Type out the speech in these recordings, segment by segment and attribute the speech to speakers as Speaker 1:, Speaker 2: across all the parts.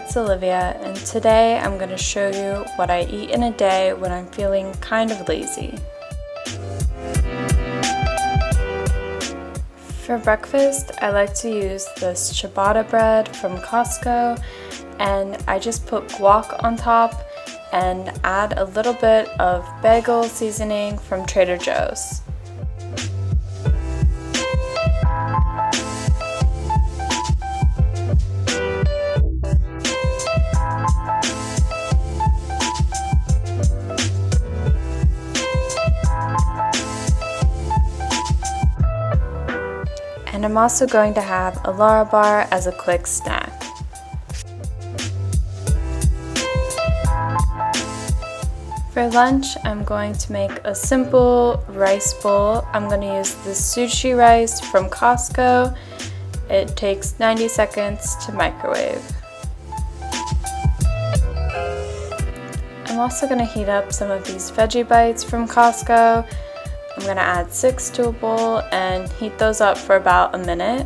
Speaker 1: it's Olivia, and today I'm going to show you what I eat in a day when I'm feeling kind of lazy. For breakfast, I like to use this ciabatta bread from Costco, and I just put guac on top and add a little bit of bagel seasoning from Trader Joe's. And I'm also going to have a Lara bar as a quick snack. For lunch, I'm going to make a simple rice bowl. I'm going to use this sushi rice from Costco. It takes 90 seconds to microwave. I'm also going to heat up some of these veggie bites from Costco. I'm going to add 6 to a bowl and heat those up for about a minute.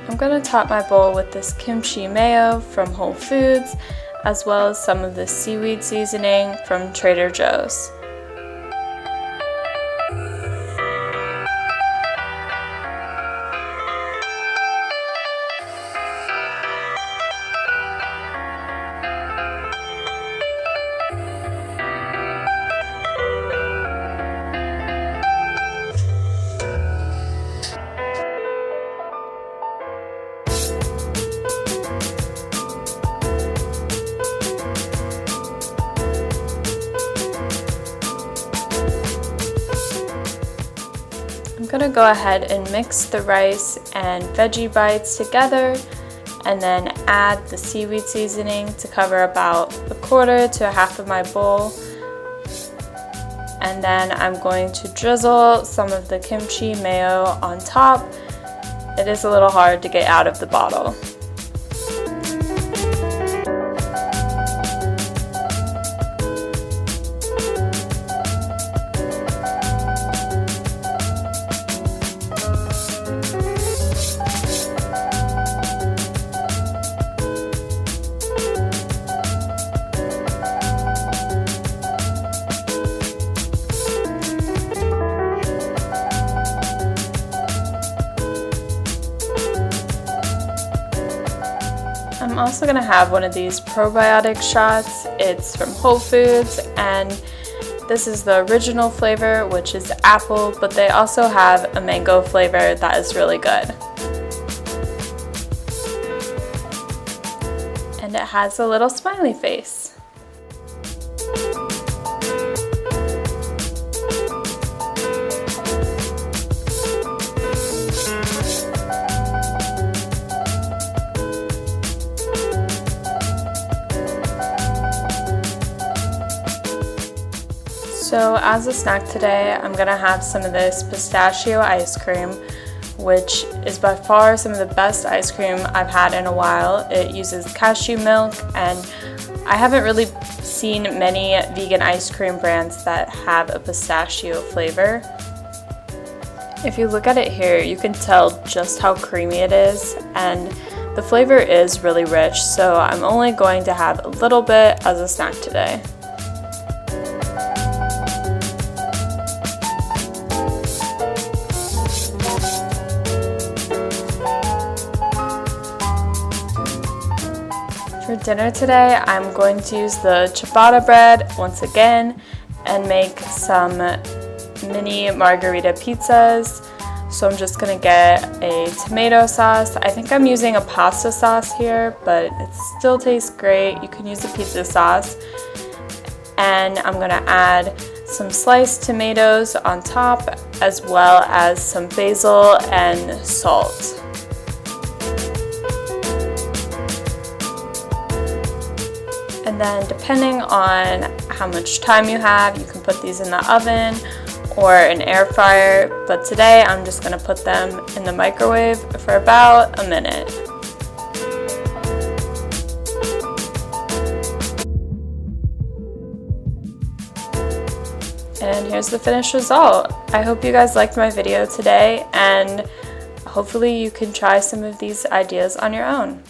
Speaker 1: I'm going to top my bowl with this kimchi mayo from Whole Foods, as well as some of the seaweed seasoning from Trader Joe's. I'm going to go ahead and mix the rice and veggie bites together and then add the seaweed seasoning to cover about a quarter to a half of my bowl. And then I'm going to drizzle some of the kimchi mayo on top. It is a little hard to get out of the bottle. I'm also going to have one of these probiotic shots. It's from Whole Foods, and this is the original flavor, which is apple, but they also have a mango flavor that is really good. And it has a little smiley face. So as a snack today, I'm going to have some of this pistachio ice cream, which is by far some of the best ice cream I've had in a while. It uses cashew milk, and I haven't really seen many vegan ice cream brands that have a pistachio flavor. If you look at it here, you can tell just how creamy it is, and the flavor is really rich, so I'm only going to have a little bit as a snack today. For dinner today, I'm going to use the ciabatta bread once again and make some mini Margarita Pizzas. So I'm just going to get a tomato sauce. I think I'm using a pasta sauce here, but it still tastes great. You can use a pizza sauce. And I'm going to add some sliced tomatoes on top, as well as some basil and salt. And then depending on how much time you have, you can put these in the oven or an air fryer, but today I'm just going to put them in the microwave for about a minute. And here's the finished result. I hope you guys liked my video today, and hopefully you can try some of these ideas on your own.